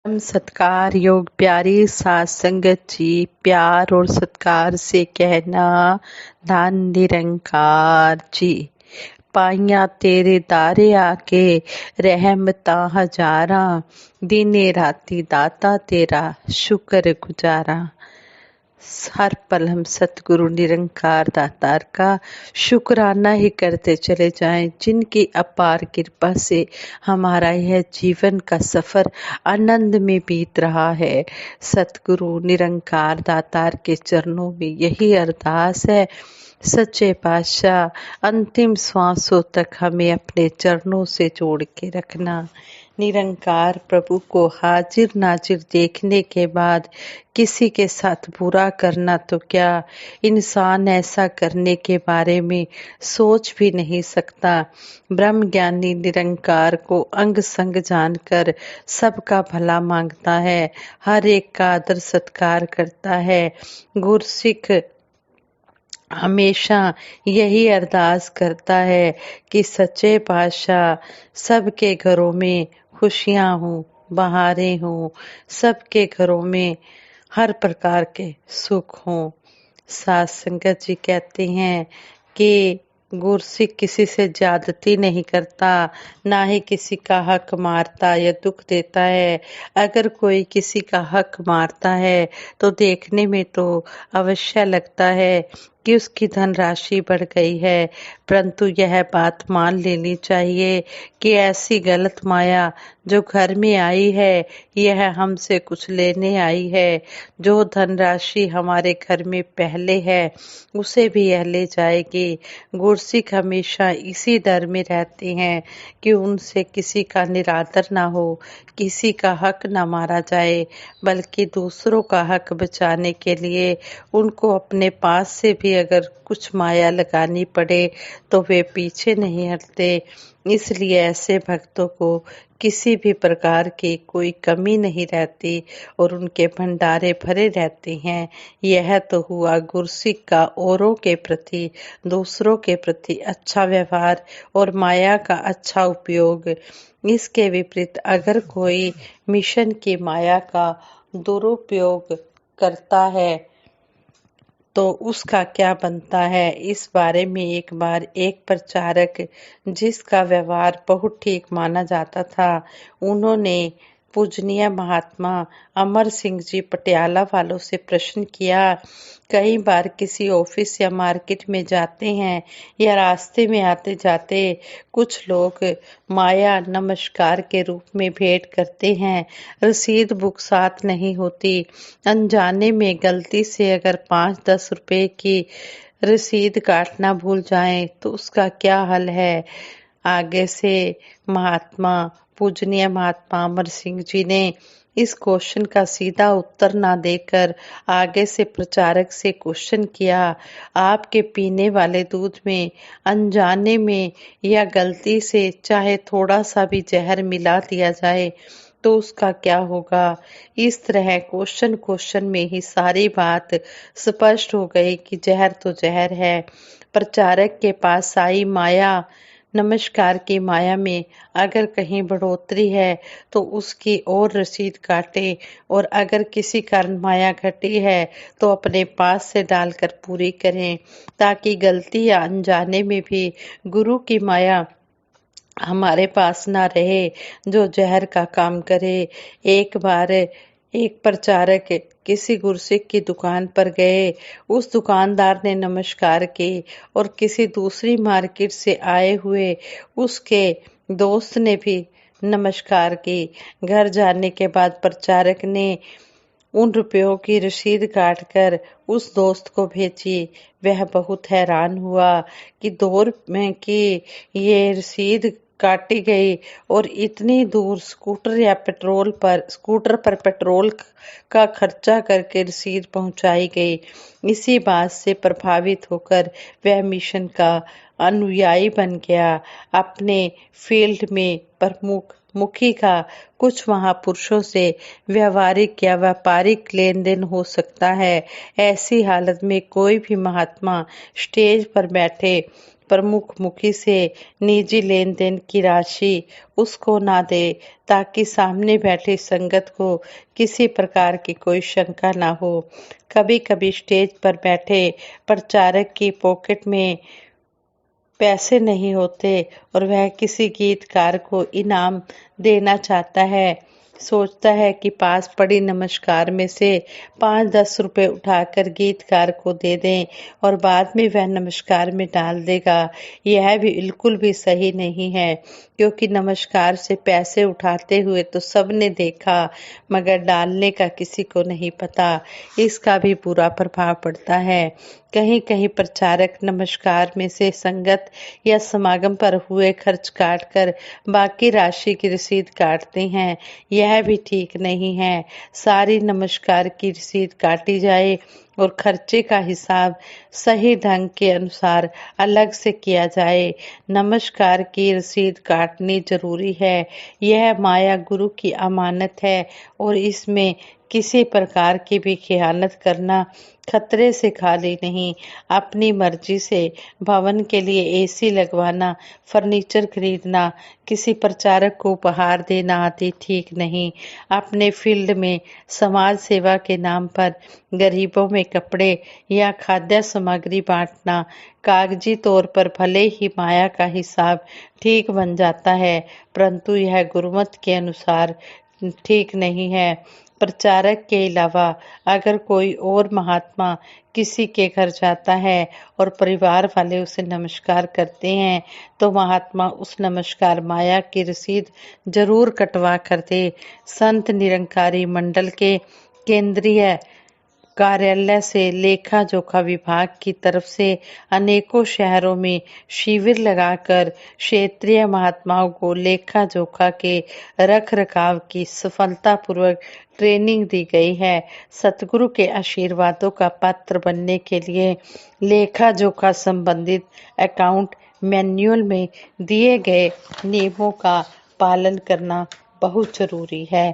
परम सत्कार योग प्यारी सात संगत जी, प्यार और सत्कार से कहना धन निरंकार जी। पाइया तेरे दारे आके रहमता हजारा, दिने राती दाता तेरा शुक्र गुजारा। हर पल हम सतगुरु निरंकार दातार का शुक्राना ही करते चले जाएं, जिनकी अपार कृपा से हमारा यह जीवन का सफर आनंद में बीत रहा है। सतगुरु निरंकार दातार के चरणों में यही अरदास है, सच्चे पातशाह अंतिम श्वासों तक हमें अपने चरणों से जोड़ के रखना। निरंकार प्रभु को हाजिर नाजिर देखने के बाद किसी के साथ बुरा करना तो क्या, इंसान ऐसा करने के बारे में सोच भी नहीं सकता। ब्रह्म ज्ञानी निरंकार को अंग संग जानकर सबका भला मांगता है, हर एक का आदर सत्कार करता है। गुरसिख हमेशा यही अरदास करता है कि सच्चे पातशाह सबके घरों में खुशियां हों, बहारें हों, सबके घरों में हर प्रकार के सुख हों। सात संगत जी कहते हैं कि गुरसिख किसी से ज्यादती नहीं करता, ना ही किसी का हक मारता या दुख देता है। अगर कोई किसी का हक मारता है तो देखने में तो अवश्य लगता है कि उसकी धनराशि बढ़ गई है, परंतु यह बात मान लेनी चाहिए कि ऐसी गलत माया जो घर में आई है, यह हमसे कुछ लेने आई है। जो धनराशि हमारे घर में पहले है उसे भी यह ले जाएगी। गुरसिख हमेशा इसी डर में रहते हैं कि उनसे किसी का निरादर ना हो, किसी का हक ना मारा जाए, बल्कि दूसरों का हक बचाने के लिए उनको अपने पास से भी अगर कुछ माया लगानी पड़े तो वे पीछे नहीं हटते। इसलिए ऐसे भक्तों को किसी भी प्रकार की कोई कमी नहीं रहती और उनके भंडारे भरे रहते हैं। यह तो हुआ गुरसिख का औरों के प्रति, दूसरों के प्रति अच्छा व्यवहार और माया का अच्छा उपयोग। इसके विपरीत अगर कोई मिशन की माया का दुरुपयोग करता है तो उसका क्या बनता है। इस बारे में एक बार एक प्रचारक, जिसका व्यवहार बहुत ठीक माना जाता था, उन्होंने पूजनीय महात्मा अमर सिंह जी पटियाला वालों से प्रश्न किया। कई बार किसी ऑफिस या मार्केट में जाते हैं या रास्ते में आते जाते कुछ लोग माया नमस्कार के रूप में भेंट करते हैं। रसीद बुक साथ नहीं होती, अनजाने में गलती से अगर 5-10 रुपए की रसीद काटना भूल जाएं तो उसका क्या हल है। आगे से पूजनीय महात्मा अमर सिंह जी ने इस क्वेश्चन का सीधा उत्तर ना देकर आगे से प्रचारक से क्वेश्चन किया, आपके पीने वाले दूध में अनजाने में या गलती से चाहे थोड़ा सा भी जहर मिला दिया जाए तो उसका क्या होगा। इस तरह क्वेश्चन में ही सारी बात स्पष्ट हो गई कि जहर तो जहर है। प्रचारक के पास आई माया नमस्कार की माया में अगर कहीं बढ़ोतरी है तो उसकी और रसीद काटे, और अगर किसी कारण माया घटी है तो अपने पास से डालकर पूरी करें, ताकि गलती या अनजाने में भी गुरु की माया हमारे पास ना रहे जो जहर का काम करे। एक बार एक प्रचारक किसी गुरसिख की दुकान पर गए। उस दुकानदार ने नमस्कार की और किसी दूसरी मार्केट से आए हुए उसके दोस्त ने भी नमस्कार की। घर जाने के बाद प्रचारक ने उन रुपयों की रसीद काटकर उस दोस्त को भेजी। वह बहुत हैरान हुआ कि दौर में कि ये रसीद काटी गई और इतनी दूर स्कूटर पर पेट्रोल का खर्चा करके रसीद पहुंचाई गई। इसी बात से प्रभावित होकर वह मिशन का अनुयायी बन गया। अपने फील्ड में प्रमुख मुखी का कुछ महापुरुषों से व्यवहारिक या व्यापारिक लेन देन हो सकता है। ऐसी हालत में कोई भी महात्मा स्टेज पर बैठे प्रमुख मुखी से निजी लेन देन की राशि उसको ना दे, ताकि सामने बैठे संगत को किसी प्रकार की कोई शंका ना हो। कभी कभी स्टेज पर बैठे प्रचारक की पॉकेट में पैसे नहीं होते और वह किसी गीतकार को इनाम देना चाहता है। सोचता है कि पास पड़ी नमस्कार में से 5-10 रुपए उठाकर गीतकार को दे दें और बाद में वह नमस्कार में डाल देगा। यह भी बिल्कुल भी सही नहीं है, क्योंकि नमस्कार से पैसे उठाते हुए तो सबने देखा, मगर डालने का किसी को नहीं पता। इसका भी बुरा प्रभाव पड़ता है। कहीं कहीं प्रचारक नमस्कार में से संगत या समागम पर हुए खर्च काटकर बाकी राशि की रसीद काटते हैं। यह भी ठीक नहीं है। सारी नमस्कार की रसीद काटी जाए और खर्चे का हिसाब सही ढंग के अनुसार अलग से किया जाए। नमस्कार की रसीद काटनी जरूरी है। यह माया गुरु की अमानत है और इसमें किसी प्रकार की भी खयानत करना खतरे से खाली नहीं। अपनी मर्जी से भवन के लिए एसी लगवाना, फर्नीचर खरीदना, किसी प्रचारक को उपहार देना आदि ठीक नहीं। अपने फील्ड में समाज सेवा के नाम पर गरीबों में कपड़े या खाद्य सामग्री बांटना कागजी तौर पर भले ही माया का हिसाब ठीक बन जाता है, परंतु यह गुरुमत के अनुसार ठीक नहीं है। प्रचारक के अलावा अगर कोई और महात्मा किसी के घर जाता है और परिवार वाले उसे नमस्कार करते हैं, तो महात्मा उस नमस्कार माया की रसीद जरूर कटवा कर दे। संत निरंकारी मंडल के केंद्रीय कार्यालय से लेखा जोखा विभाग की तरफ से अनेकों शहरों में शिविर लगाकर क्षेत्रीय महात्माओं को लेखा जोखा के रख रखाव की सफलतापूर्वक ट्रेनिंग दी गई है। सतगुरु के आशीर्वादों का पात्र बनने के लिए लेखा जोखा संबंधित अकाउंट मैन्युअल में दिए गए नियमों का पालन करना बहुत जरूरी है।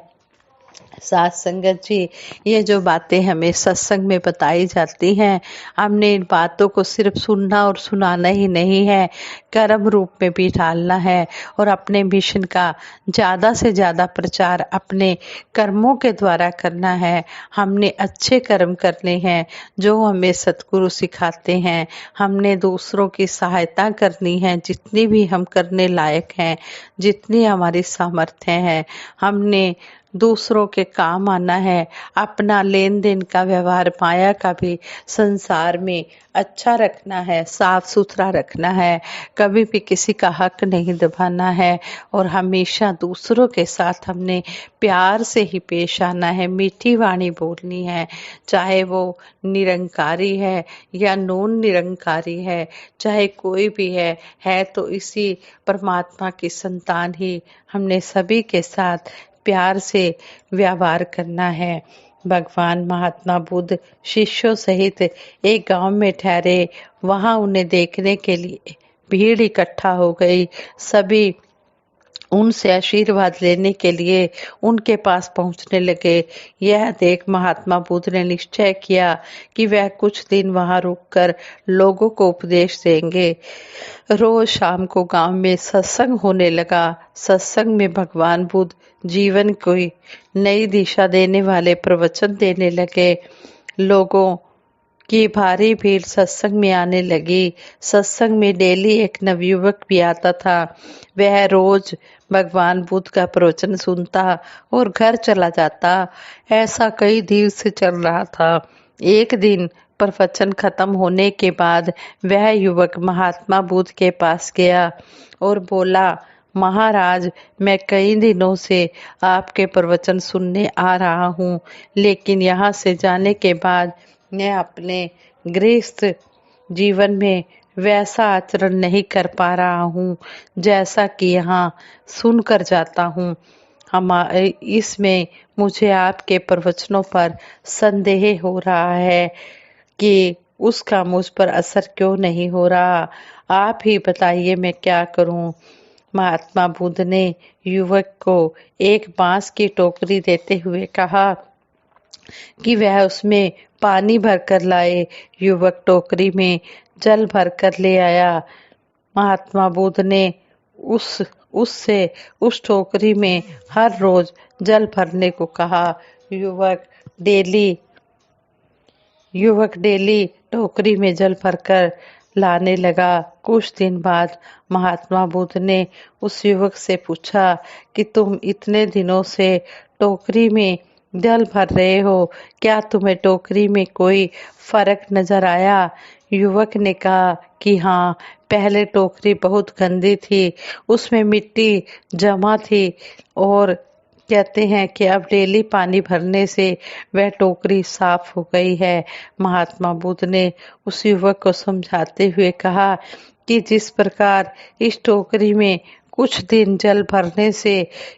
साथ संगत जी, ये जो बातें हमें सत्संग में बताई जाती हैं, हमने इन बातों को सिर्फ सुनना और सुनाना ही नहीं है, कर्म रूप में भी ढालना है और अपने मिशन का ज़्यादा से ज़्यादा प्रचार अपने कर्मों के द्वारा करना है। हमने अच्छे कर्म करने हैं जो हमें सतगुरु सिखाते हैं। हमने दूसरों की सहायता करनी है जितनी भी हम करने लायक हैं, जितनी हमारी सामर्थ्य है। हमने दूसरों के काम आना है। अपना लेन देन का व्यवहार माया का भी संसार में अच्छा रखना है, साफ सुथरा रखना है, कभी भी किसी का हक नहीं दबाना है और हमेशा दूसरों के साथ हमने प्यार से ही पेश आना है, मीठी वाणी बोलनी है। चाहे वो निरंकारी है या नॉन निरंकारी है, चाहे कोई भी है तो इसी परमात्मा की संतान ही। हमने सभी के साथ प्यार से व्यवहार करना है। भगवान महात्मा बुद्ध शिष्यों सहित एक गांव में ठहरे। वहां उन्हें देखने के लिए भीड़ इकट्ठा हो गई। सभी उनसे आशीर्वाद लेने के लिए उनके पास पहुंचने लगे। यह देख महात्मा बुद्ध ने निश्चय किया कि वह कुछ दिन वहां रुककर लोगों को उपदेश देंगे। रोज शाम को गांव में सत्संग होने लगा। सत्संग में भगवान बुद्ध जीवन को नई दिशा देने वाले प्रवचन देने लगे। लोगों की भारी भीड़ सत्संग में आने लगी। सत्संग में डेली एक नवयुवक भी आता था। वह रोज भगवान बुद्ध का प्रवचन सुनता और घर चला जाता। ऐसा कई दिन से चल रहा था। एक दिन प्रवचन खत्म होने के बाद वह युवक महात्मा बुद्ध के पास गया और बोला, महाराज, मैं कई दिनों से आपके प्रवचन सुनने आ रहा हूँ, लेकिन यहाँ से जाने के बाद मैं अपने गृहस्थ जीवन में वैसा आचरण नहीं कर पा रहा हूँ जैसा कि यहाँ सुनकर जाता हूँ। इसमें मुझे आपके प्रवचनों पर संदेह हो रहा है कि उसका मुझ पर असर क्यों नहीं हो रहा। आप ही बताइए मैं क्या करूं। महात्मा बुद्ध ने युवक को एक बांस की टोकरी देते हुए कहा कि वह उसमें पानी भरकर लाए। युवक टोकरी में जल भरकर ले आया। महात्मा बुद्ध ने उस उससे उस टोकरी में हर रोज जल भरने को कहा। युवक डेली युवक डेली टोकरी में जल भरकर लाने लगा। कुछ दिन बाद महात्मा बुद्ध ने उस युवक से पूछा कि तुम इतने दिनों से टोकरी में जल भर रहे हो, क्या तुम्हें टोकरी में कोई फर्क नजर आया? युवक ने कहा कि हाँ, पहले टोकरी बहुत गंदी थी, उसमें मिट्टी जमा थी, और कहते हैं कि अब डेली पानी भरने से वह टोकरी साफ हो गई है। महात्मा बुद्ध ने उस युवक को समझाते हुए कहा कि जिस प्रकार इस टोकरी में कुछ दिन जल भरने से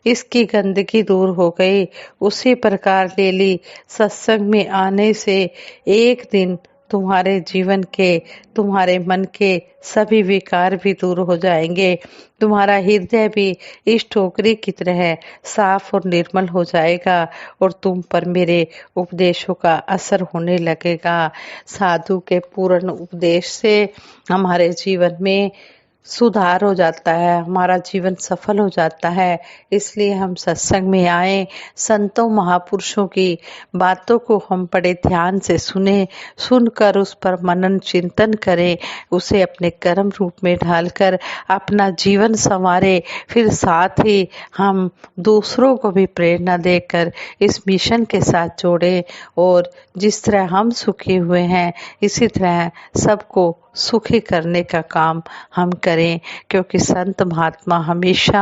इसकी गंदगी दूर हो गई, उसी प्रकार डेली सत्संग में आने से एक दिन तुम्हारे जीवन के, तुम्हारे मन के सभी विकार भी दूर हो जाएंगे। तुम्हारा हृदय भी इस टोकरी की तरह साफ और निर्मल हो जाएगा और तुम पर मेरे उपदेशों का असर होने लगेगा। साधु के पूर्ण उपदेश से हमारे जीवन में सुधार हो जाता है, हमारा जीवन सफल हो जाता है। इसलिए हम सत्संग में आए, संतों महापुरुषों की बातों को हम बड़े ध्यान से सुने, सुनकर उस पर मनन चिंतन करें, उसे अपने कर्म रूप में ढालकर अपना जीवन संवारे। फिर साथ ही हम दूसरों को भी प्रेरणा देकर इस मिशन के साथ जोड़े, और जिस तरह हम सुखी हुए हैं इसी तरह सबको सुखी करने का काम हम करें, क्योंकि संत महात्मा हमेशा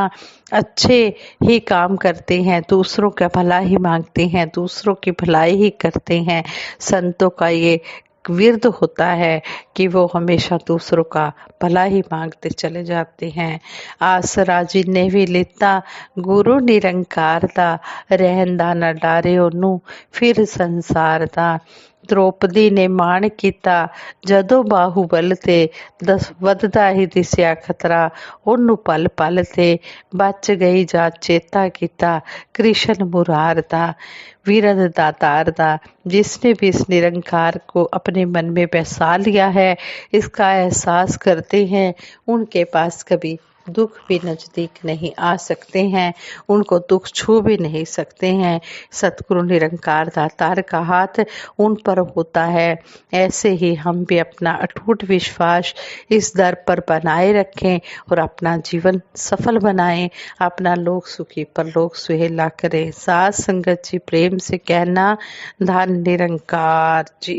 अच्छे ही काम करते हैं, दूसरों का भला ही मांगते हैं, दूसरों की भलाई ही करते हैं। संतों का ये विरद होता है कि वो हमेशा दूसरों का भला ही मांगते चले जाते हैं। आसरा जिन्हें भी लेता गुरु निरंकार दा, रहंदा न डारे ओनू फिर संसार दा। द्रौपदी ने माण ਕੀਤਾ ਜਦੋਂ ਬਾਹੂਬਲ ਤੇ ਵੱਧਦਾ ਹੀ ਦਿਸਿਆ ਖਤਰਾ, ਉਹਨੂੰ ਪਲ ਪਲ ਤੇ ਬਚ ਗਈ ਜਾ ਚੇਤਾ ਕੀਤਾ कृष्ण मुरार दा, वीरद दातार दा। जिसने भी इस निरंकार को अपने मन में बसा लिया है, इसका एहसास करते हैं, उनके पास कभी दुख भी नजदीक नहीं आ सकते हैं, उनको दुख छू भी नहीं सकते हैं। सतगुरु निरंकार दातार का हाथ उन पर होता है। ऐसे ही हम भी अपना अटूट विश्वास इस दर पर बनाए रखें और अपना जीवन सफल बनाएं, अपना लोक सुखी परलोक सुहेला करें। साथ संगत जी प्रेम से कहना, धन निरंकार जी।